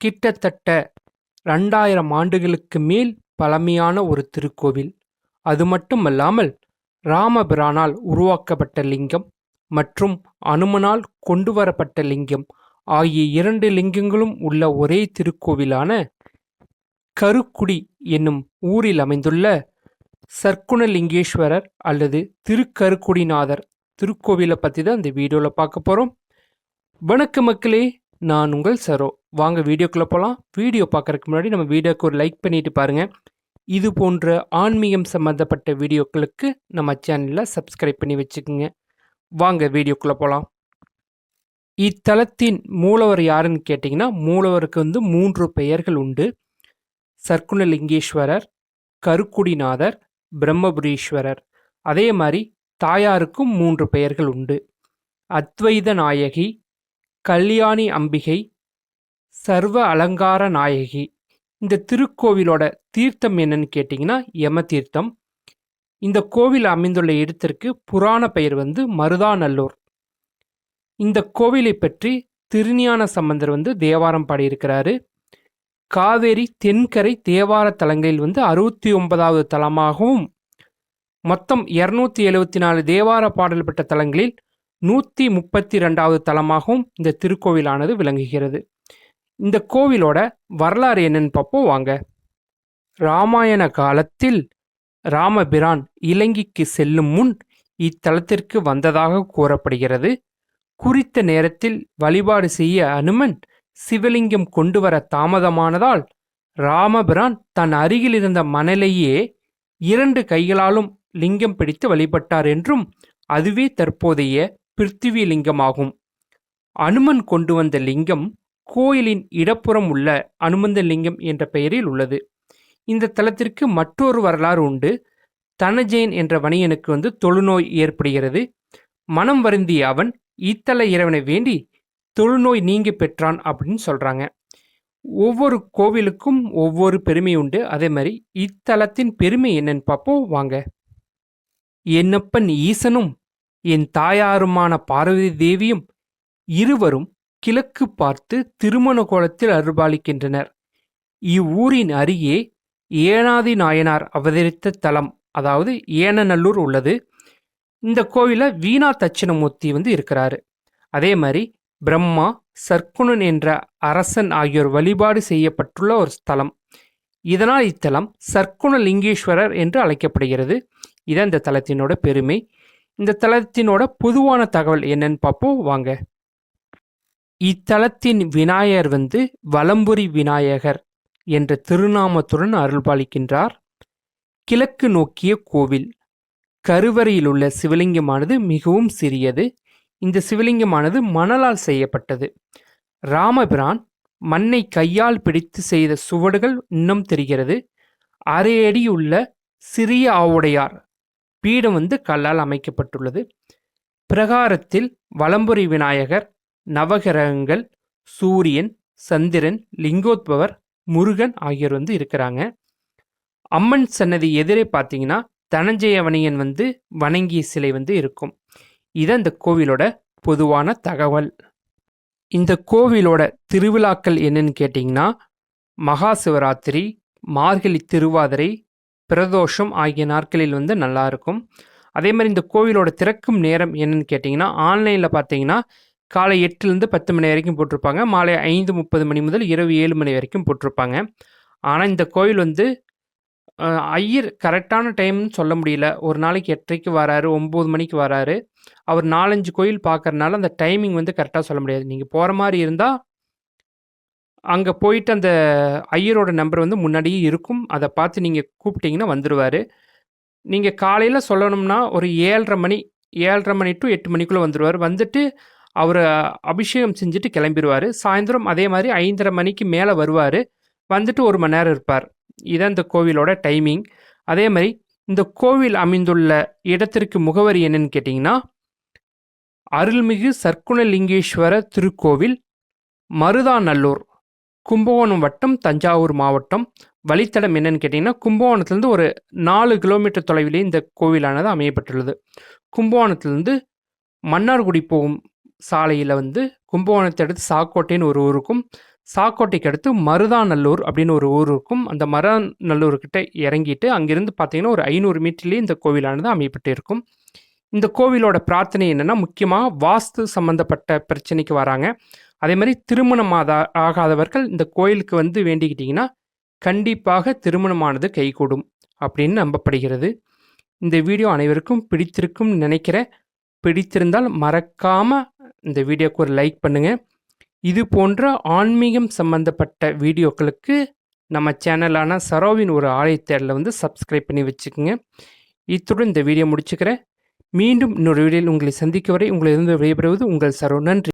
கிட்டத்தட்ட 2000 ஆண்டுகளுக்கு மேல் பழமையான ஒரு திருக்கோவில். அது மட்டுமல்லாமல் ராமபிரானால் உருவாக்கப்பட்ட லிங்கம் மற்றும் அனுமனால் கொண்டு வரப்பட்ட லிங்கம் ஆகிய 2 லிங்கங்களும் உள்ள ஒரே திருக்கோவிலான கருக்குடி என்னும் ஊரில் அமைந்துள்ள சர்க்குணலிங்கேஸ்வரர் அல்லது திருக்கருக்குடிநாதர் திருக்கோவிலை பற்றி தான் இந்த வீடியோவில் பார்க்க போகிறோம். வணக்க மக்களே, நான் உங்கள் சரோ. வாங்க வீடியோக்குள்ளே போகலாம். வீடியோ பார்க்குறதுக்கு முன்னாடி நம்ம வீடியோக்கு ஒரு லைக் பண்ணிட்டு பாருங்கள். இது போன்ற ஆன்மீகம் சம்மந்தப்பட்ட வீடியோக்களுக்கு நம்ம சேனலில் சப்ஸ்கிரைப் பண்ணி வச்சுக்கோங்க. வாங்க வீடியோக்குள்ளே போகலாம். இத்தலத்தின் மூலவர் யாருன்னு கேட்டிங்கன்னா, மூலவருக்கு 3 பெயர்கள் உண்டு. சர்க்குணலிங்கேஸ்வரர், கருக்குடிநாதர், பிரம்மபுரீஸ்வரர். அதே மாதிரி தாயாருக்கும் 3 பெயர்கள் உண்டு. அத்வைத நாயகி, கல்யாணி அம்பிகை, சர்வ அலங்கார நாயகி. இந்த திருக்கோவிலோட தீர்த்தம் என்னன்னு கேட்டிங்கன்னா யம தீர்த்தம். இந்த கோவில் அமைந்துள்ள இடத்திற்கு புராண பெயர் மருதாநல்லூர். இந்த கோவிலை பற்றி திருஞான சம்பந்தர் தேவாரம் பாடியிருக்கிறாரு. காவேரி தென்கரை தேவார தலங்களில் 69வது தலமாகவும் மொத்தம் 274 தேவார பாடல் பெற்ற தலங்களில் 132வது தலமாகவும் இந்த திருக்கோவிலானது விளங்குகிறது. இந்த கோவிலோட வரலாறு என்னன்னு பார்ப்போம் வாங்க. ராமாயண காலத்தில் ராமபிரான் இலங்கைக்கு செல்லும் முன் இத்தலத்திற்கு வந்ததாக கூறப்படுகிறது. குறித்த நேரத்தில் வழிபாடு செய்ய அனுமன் சிவலிங்கம் கொண்டு வர தாமதமானதால் ராமபிரான் தன் அருகில் இருந்த மணலையே 2 கைகளாலும் லிங்கம் பிடித்து வழிபட்டார் என்றும் அதுவே தற்போதைய பிருத்திவி லிங்கமாகும். அனுமன் கொண்டு வந்த லிங்கம் கோயிலின் இடப்புறம் உள்ள அனுமந்த லிங்கம் என்ற பெயரில் உள்ளது. இந்த தலத்திற்கு மற்றொரு வரலாறு உண்டு. தனஜெயன் என்ற வணிகனுக்கு தொழுநோய் ஏற்படுகிறது. மனம் வருந்திய அவன் இத்தல இறைவனை வேண்டி தொழுநோய் நீங்கி பெற்றான் அப்படின்னு சொல்றாங்க. ஒவ்வொரு கோவிலுக்கும் ஒவ்வொரு பெருமை உண்டு. அதே மாதிரி இத்தலத்தின் பெருமை என்னன்னு பார்ப்போம் வாங்க. என்னப்பன் ஈசனும் என் தாயாருமான பார்வதி தேவியும் இருவரும் கிழக்கு பார்த்து திருமண கோலத்தில் அருள்பாலிக்கின்றனர். இவ்வூரின் அருகே ஏனாதி நாயனார் அவதரித்த தலம், அதாவது ஏனநல்லூர் உள்ளது. இந்த கோவில வீணா தட்சிணமூர்த்தி இருக்கிறாரு. அதே மாதிரி பிரம்மா, சர்க்குணன் என்ற அரசன் ஆகியோர் வழிபாடு செய்யப்பட்டுள்ள ஒரு ஸ்தலம். இதனால் இத்தலம் சர்க்குணலிங்கேஸ்வரர் என்று அழைக்கப்படுகிறது. இதான் இந்த தலத்தினோட பெருமை. இந்த தலத்தினோட பொதுவான தகவல் என்னன்னு பார்ப்போம் வாங்க. இத்தலத்தின் விநாயகர் வலம்புரி விநாயகர் என்ற திருநாமத்துடன் அருள்பாலிக்கின்றார். கிழக்கு நோக்கிய கோவில். கருவறையில் உள்ள சிவலிங்கமானது மிகவும் சிறியது. இந்த சிவலிங்கமானது மணலால் செய்யப்பட்டது. ராமபிரான் மண்ணை கையால் பிடித்து செய்த சுவடுகள் இன்னும் தெரிகிறது. அரை அடி உள்ள சிறிய ஆவுடையார் பீடம் கல்லால் அமைக்கப்பட்டுள்ளது. பிரகாரத்தில் வலம்புரி விநாயகர், நவகிரகங்கள், சூரியன், சந்திரன், லிங்கோத்பவர், முருகன் ஆகியோர் இருக்கிறாங்க. அம்மன் சன்னதி எதிரே பார்த்தீங்கன்னா தனஞ்சய வணிகன் வணங்கிய சிலை இருக்கும். இதான் இந்த கோவிலோட பொதுவான தகவல். இந்த கோவிலோட திருவிழாக்கள் என்னன்னு கேட்டிங்கன்னா, மகா சிவராத்திரி, மார்கழி திருவாதிரை, பிரதோஷம் ஆகிய நாட்களில் நல்லா இருக்கும். அதே மாதிரி இந்த கோவிலோட திறக்கும் நேரம் என்னன்னு கேட்டிங்கன்னா, ஆன்லைனில் பார்த்தீங்கன்னா காலை 8லேருந்து 10 மணி வரைக்கும் போட்டிருப்பாங்க. மாலை 5:30 மணி முதல் இரவு 7 மணி வரைக்கும் போட்டிருப்பாங்க. ஆனால் இந்த கோவில் ஐயர் கரெக்டான டைம்னு சொல்ல முடியல. ஒரு நாளைக்கு 8:30க்கு வராரு, 9 மணிக்கு வராரு. அவர் 4-5 கோயில் பார்க்கறனால அந்த டைமிங் கரெக்டாக சொல்ல முடியாது. நீங்கள் போகிற மாதிரி இருந்தால் அங்கே போயிட்டு அந்த ஐயரோட நம்பர் முன்னாடியே இருக்கும். அதை பார்த்து நீங்கள் கூப்பிட்டீங்கன்னா வந்துடுவார். நீங்கள் காலையில் சொல்லணும்னா ஒரு 7:30 மணி டு 8 மணிக்குள்ளே வந்துடுவார். வந்துட்டு அவர் அபிஷேகம் செஞ்சுட்டு கிளம்பிடுவார். சாயந்தரம் அதே மாதிரி 5:30 மணிக்கு மேலே வருவார். வந்துட்டு 1 மணி நேரம் இருப்பார். இதான் இந்த கோவிலோட டைமிங். அதே மாதிரி இந்த கோவில் அமைந்துள்ள இடத்திற்கு முகவரி என்னன்னு கேட்டிங்கன்னா, அருள்மிகு சர்க்குணலிங்கேஸ்வர திருக்கோவில், மருதாநல்லூர், கும்பகோணம் வட்டம், தஞ்சாவூர் மாவட்டம். வழித்தடம் என்னன்னு கேட்டிங்கன்னா, கும்பகோணத்துலேருந்து ஒரு 4 கிலோமீட்டர் தொலைவிலே இந்த கோவிலானது அமையப்பட்டுள்ளது. கும்பகோணத்துலேருந்து மன்னார்குடி போகும் சாலையில் கும்பகோணத்தை அடுத்து சாக்கோட்டைன்னு ஒரு ஊருக்கும், சாக்கோட்டைக்கு அடுத்து மருதாநல்லூர் அப்படின்னு ஒரு ஊர் இருக்கும். அந்த மருதாநல்லூர்கிட்ட இறங்கிட்டு அங்கிருந்து பார்த்தீங்கன்னா ஒரு 500 மீட்டர்லேயே இந்த கோவிலானது அமையப்பட்டு இருக்கும். இந்த கோவிலோட பிரார்த்தனை என்னென்னா, முக்கியமாக வாஸ்து சம்மந்தப்பட்ட பிரச்சனைக்கு வராங்க. அதே மாதிரி திருமணம் ஆகாதவர்கள் இந்த கோயிலுக்கு வந்து வேண்டிக்கிட்டிங்கன்னா கண்டிப்பாக திருமணமானது கைகூடும் அப்படின்னு நம்பப்படுகிறது. இந்த வீடியோ அனைவருக்கும் பிடித்திருக்கும் நினைக்கிறேன். பிடித்திருந்தால் மறக்காமல் இந்த வீடியோக்கு ஒரு லைக் பண்ணுங்கள். இது போன்ற ஆன்மீகம் சம்பந்தப்பட்ட வீடியோக்களுக்கு நம்ம சேனலான சரோவின் ஒரு ஆலய தேடலை வந்து சப்ஸ்கிரைப் பண்ணி வச்சுக்கோங்க. இத்துடன் இந்த வீடியோ முடிச்சுக்கிறேன். மீண்டும் இன்னொரு வீடியோவில் உங்களை சந்திக்க வரை உங்களிடம் விடைபெறுவது உங்கள் சரோ. நன்றி.